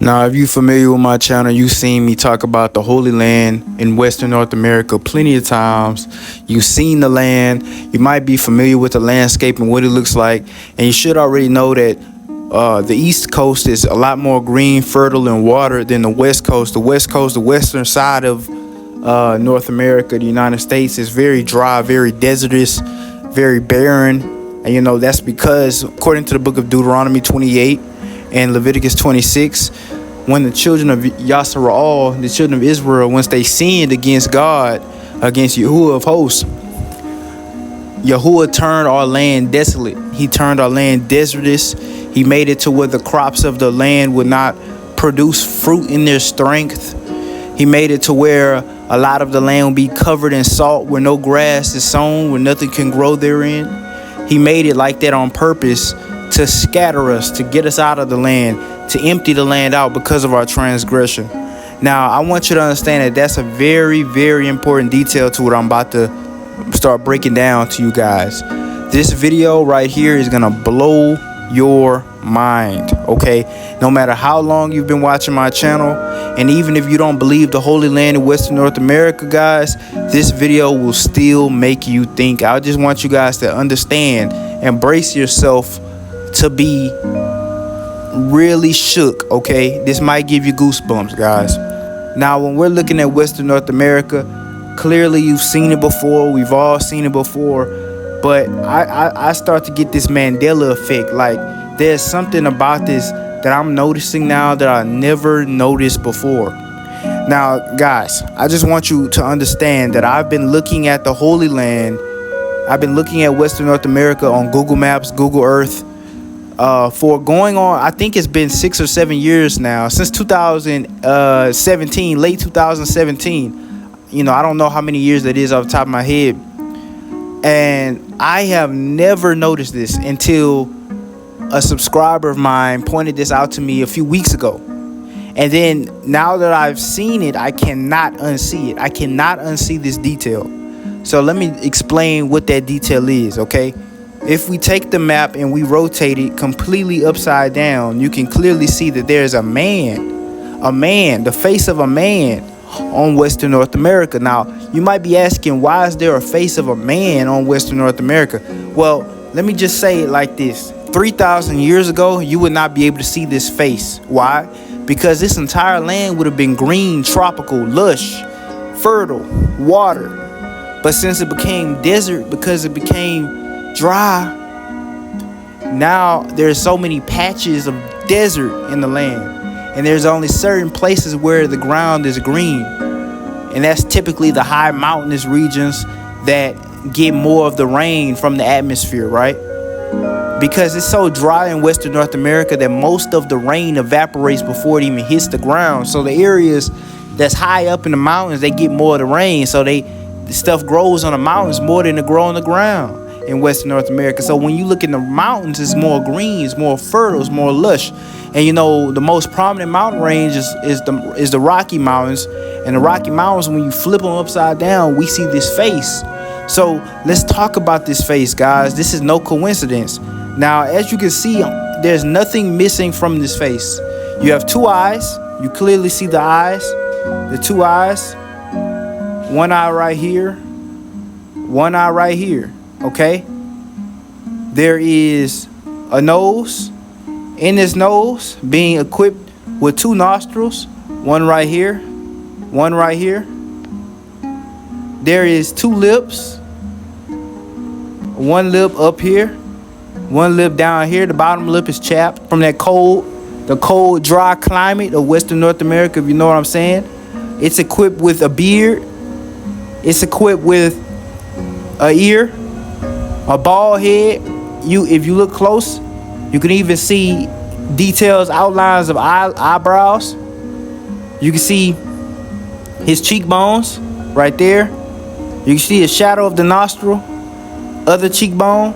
Now, if you're familiar with my channel, you've seen me talk about the Holy Land in Western North America plenty of times. You've seen the land. You might be familiar with the landscape and what it looks like. And you should already know that the East Coast is a lot more green, fertile, and water than the West Coast. The West Coast, the western side of North America, the United States, is very dry, very desertous, very barren. And, that's because, according to the book of Deuteronomy 28, and Leviticus 26, when the children of Yasara'al, the children of Israel, once they sinned against God, against Yahuwah of hosts, Yahuwah turned our land desolate. He turned our land desertous. He made it to where the crops of the land would not produce fruit in their strength. He made it to where a lot of the land would be covered in salt, where no grass is sown, where nothing can grow therein. He made it like that on purpose, to scatter us, to get us out of the land, to empty the land out because of our transgression. Now, I want you to understand that that's a very, very important detail to what I'm about to start breaking down to you guys. This video right here is gonna blow your mind, okay? No matter how long you've been watching my channel, and even if you don't believe the Holy Land in Western North America, guys, this video will still make you think. I just want you guys to understand and brace yourself to be really shook, okay? This might give you goosebumps, guys. Now, when we're looking at Western North America, clearly you've seen it before. We've all seen it before. But I start to get this Mandela effect. Like, there's something about this that I'm noticing now that I never noticed before. Now, guys, I just want you to understand that I've been looking at the Holy Land. I've been looking at Western North America on Google Maps, Google Earth, for going on, I think it's been 6 or 7 years now, since 2017, late 2017. I don't know how many years that is off the top of my head. And I have never noticed this until a subscriber of mine pointed this out to me a few weeks ago. And then now that I've seen it, I cannot unsee it. I cannot unsee this detail. So let me explain what that detail is, okay? If we take the map and we rotate it completely upside down, you can clearly see that there's a man, the face of a man on Western North America. Now, you might be asking, why is there a face of a man on Western North America? Well, let me just say it like this. 3,000 years ago, you would not be able to see this face. Why? Because this entire land would have been green, tropical, lush, fertile, water. But since it became desert, because it became dry, now there's so many patches of desert in the land, and there's only certain places where the ground is green, and that's typically the high mountainous regions that get more of the rain from the atmosphere, right? Because it's so dry in Western North America that most of the rain evaporates before it even hits the ground. So the areas that's high up in the mountains, they get more of the rain, so the stuff grows on the mountains more than it grows on the ground in Western North America. So when you look in the mountains, it's more green, it's more fertile, it's more lush. And the most prominent mountain range is the Rocky Mountains. And the Rocky Mountains, when you flip them upside down, we see this face. So let's talk about this face, guys. This is no coincidence. Now, as you can see, there's nothing missing from this face. You have two eyes. You clearly see the eyes, the two eyes. One eye right here, one eye right here. Okay, there is a nose. In this nose, being equipped with two nostrils, one right here, one right here. There is two lips, one lip up here, one lip down here. The bottom lip is chapped from the cold, dry climate of Western North America, if you know what I'm saying. It's equipped with a beard. It's equipped with an ear, a bald head. If you look close, you can even see details, outlines of eyebrows. You can see his cheekbones right there. You can see a shadow of the nostril, other cheekbone.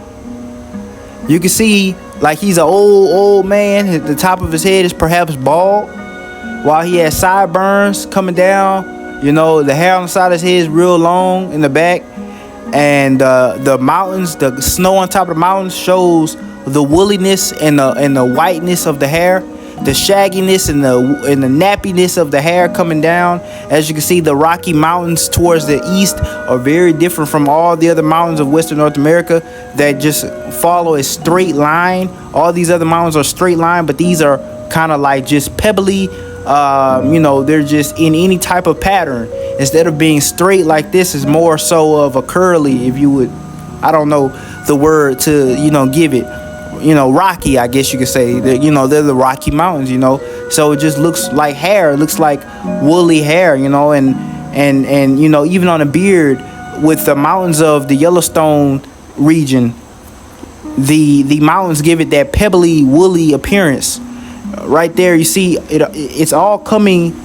You can see like he's an old man. The top of his head is perhaps bald, while he has sideburns coming down. The hair on the side of his head is real long in the back. And the mountains, the snow on top of the mountains shows the woolliness and the whiteness of the hair. the shagginess and the nappiness of the hair coming down. As you can see, the Rocky Mountains towards the east are very different from all the other mountains of Western North America that just follow a straight line. All these other mountains are straight line, but these are kind of like just pebbly. They're just in any type of pattern. Instead of being straight like this, is more so of a curly, if you would, I don't know the word to, give it, rocky, I guess you could say. They're the Rocky Mountains, so it just looks like hair. It looks like woolly hair, and even on a beard with the mountains of the Yellowstone region, the mountains give it that pebbly, woolly appearance. Right there, you see it's all coming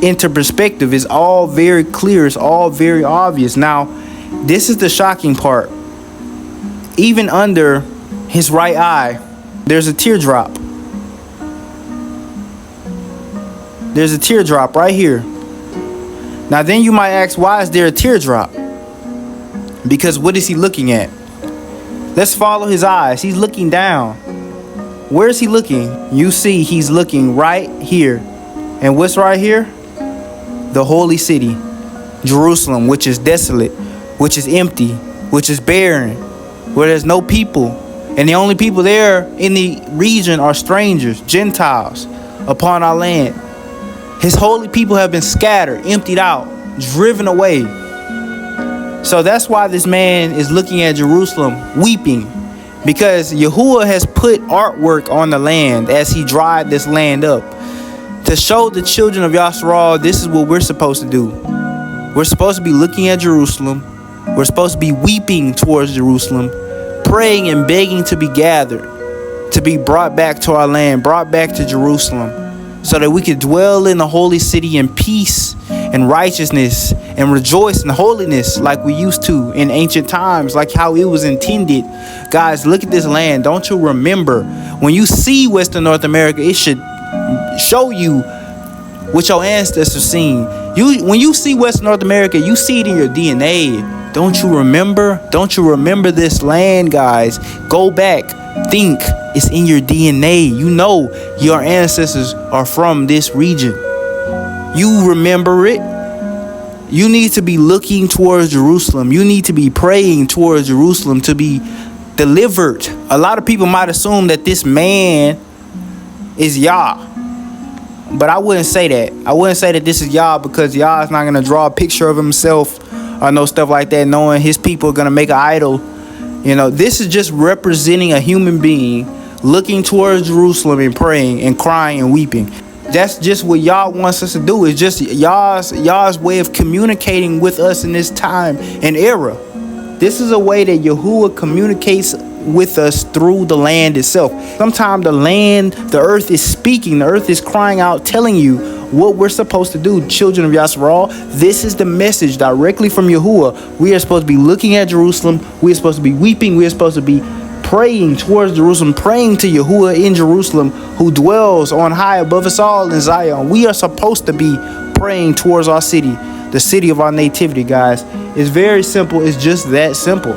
into perspective. It's all very clear. It's all very obvious. Now, this is the shocking part. Even under his right eye, there's a teardrop. There's a teardrop right here. Now, then you might ask, why is there a teardrop? Because what is he looking at? Let's follow his eyes. He's looking down. Where is he looking? You see, he's looking right here. And what's right here? The holy city, Jerusalem, which is desolate, which is empty, which is barren, where there's no people. And the only people there in the region are strangers, Gentiles, upon our land. His holy people have been scattered, emptied out, driven away. So that's why this man is looking at Jerusalem, weeping. Because Yahuwah has put artwork on the land as he dried this land up to show the children of Yasara'al, this is what we're supposed to do. We're supposed to be looking at Jerusalem. We're supposed to be weeping towards Jerusalem, praying and begging to be gathered, to be brought back to our land, brought back to Jerusalem, so that we could dwell in the holy city in peace and righteousness and rejoice in holiness like we used to in ancient times, like how it was intended. Guys, look at this land. Don't you remember? When you see Western North America, it should show you what your ancestors seen. When you see Western North America, you see it in your DNA. Don't you remember? Don't you remember this land, guys? Go back. Think. It's in your DNA. You know your ancestors are from this region. You remember it. You need to be looking towards Jerusalem. You need to be praying towards Jerusalem to be delivered. A lot of people might assume that this man is Yah. But I wouldn't say that. I wouldn't say that this is Yah, because Yah is not going to draw a picture of himself or no stuff like that, knowing his people are going to make an idol. This is just representing a human being looking towards Jerusalem and praying and crying and weeping. That's just what Yah wants us to do. It's just Yah's way of communicating with us in this time and era. This is a way that Yahuwah communicates with us through the land itself. Sometimes the earth is speaking. The earth is crying out, telling you what we're supposed to do, children of Yasara'al. This is the message directly from Yahuwah. We are supposed to be looking at Jerusalem. We are supposed to be weeping. We are supposed to be praying towards Jerusalem, praying to Yahuwah in Jerusalem, who dwells on high above us all in Zion. We are supposed to be praying towards our city, the city of our nativity, guys. It's very simple. It's just that simple,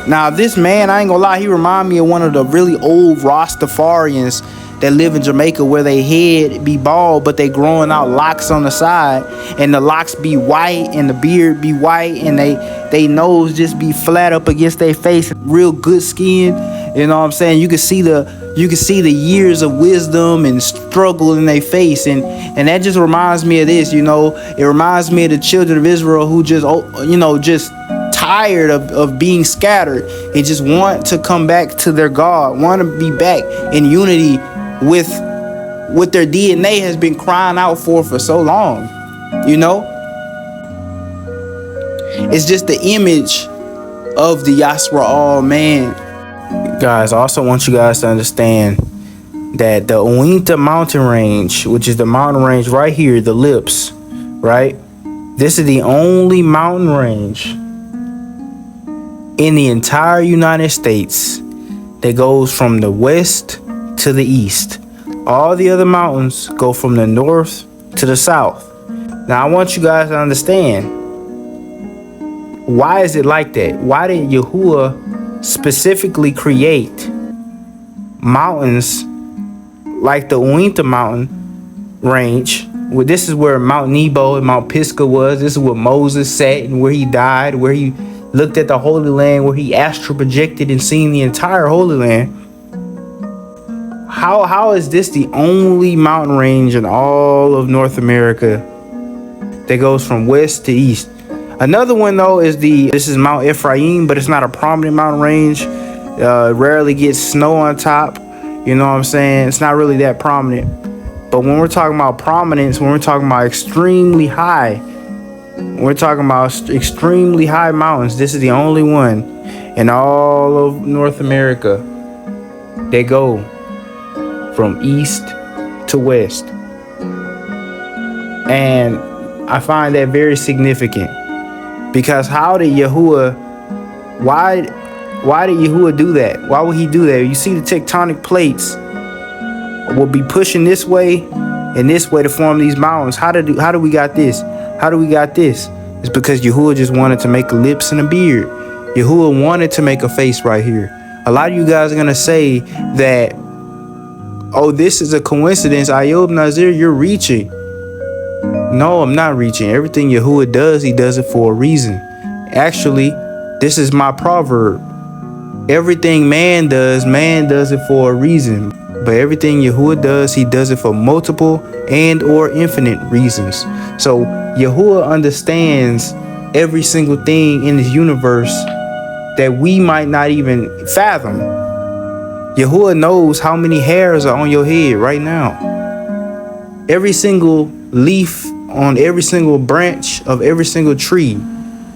Now, this man, I ain't gonna lie, he remind me of one of the really old Rastafarians that live in Jamaica, where they head be bald, but they growing out locks on the side, and the locks be white and the beard be white, and they nose just be flat up against their face, real good skin. You know what I'm saying? You can see the years of wisdom and struggle in their face, and that just reminds me of this. It reminds me of the children of Israel who just tired of being scattered and just want to come back to their God, want to be back in unity with what their DNA has been crying out for so long. It's just the image of the Yasara'al man. Guys, I also want you guys to understand that the Uinta mountain range, which is the mountain range right here, the lips, right? This is the only mountain range in the entire United States that goes from the west to the east. All the other mountains go from the north to the south. Now, I want you guys to understand, why is it like that? Why did Yahuwah specifically create mountains like the Uinta Mountain range. Well, this is where Mount Nebo and Mount Pisgah was. This is where Moses sat and where he died, where he looked at the Holy Land, where he astral projected and seen the entire Holy Land. How is this the only mountain range in all of North America that goes from west to east? Another one though is this is Mount Ephraim, but it's not a prominent mountain range. Rarely gets snow on top. You know what I'm saying? It's not really that prominent. But when we're talking about prominence, when we're talking about extremely high, mountains, this is the only one in all of North America that go from east to west. And I find that very significant, because how did Yahuwah, why did Yahuwah do that? Why would he do that? You see the tectonic plates will be pushing this way and this way to form these mountains. How do we got this? How do we got this? It's because Yahuwah just wanted to make lips and a beard. Yahuwah wanted to make a face right here. A lot of you guys are going to say that, oh, this is a coincidence. Ayub Nazir, you're reaching. No, I'm not reaching. Everything Yahuwah does, he does it for a reason. Actually, this is my proverb. Everything man does it for a reason. But everything Yahuwah does, he does it for multiple and or infinite reasons. So Yahuwah understands every single thing in this universe that we might not even fathom. Yahuwah knows how many hairs are on your head right now. Every single leaf on every single branch of every single tree,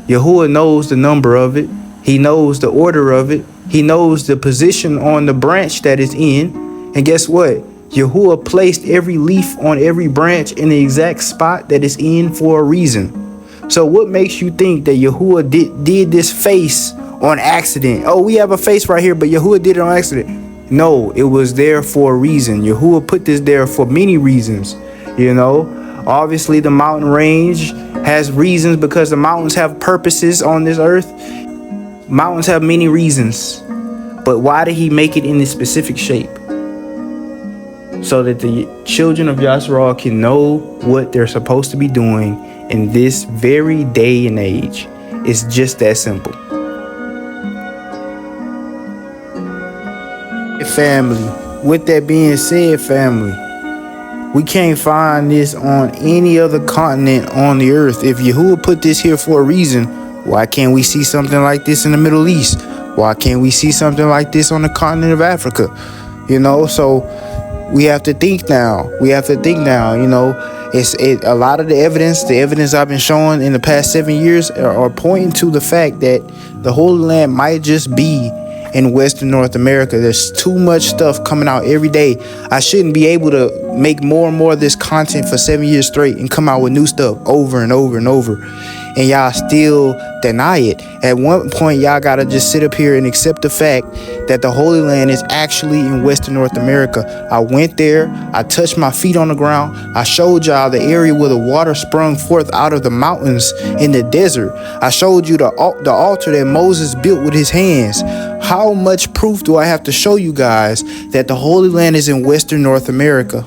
Yahuwah knows the number of it. He knows the order of it. He knows the position on the branch that it's in. And guess what? Yahuwah placed every leaf on every branch in the exact spot that it's in for a reason. So what makes you think that Yahuwah did this face on accident? Oh, we have a face right here, but Yahuwah did it on accident. No, it was there for a reason. Yahuwah put this there for many reasons. You know, obviously the mountain range has reasons because the mountains have purposes on this earth. Mountains have many reasons. But why did he make it in this specific shape? So that the children of Yasara'al can know what they're supposed to be doing in this very day and age. It's just that simple. Family, with that being said, family, we can't find this on any other continent on the earth. If Yahuwah put this here for a reason, why can't we see something like this in the Middle East? Why can't we see something like this on the continent of Africa? You know, so we have to think now. You know, a lot of the evidence I've been showing in the past 7 years are pointing to the fact that the Holy Land might just be in Western North America. There's too much stuff coming out every day. I shouldn't be able to make more and more of this content for 7 years straight and come out with new stuff over and over and over. And y'all still deny it. At one point, y'all gotta just sit up here and accept the fact that the Holy Land is actually in Western North America. I went there, I touched my feet on the ground, I showed y'all the area where the water sprung forth out of the mountains in the desert. I showed you the altar that Moses built with his hands. How much proof do I have to show you guys that the Holy Land is in Western North America?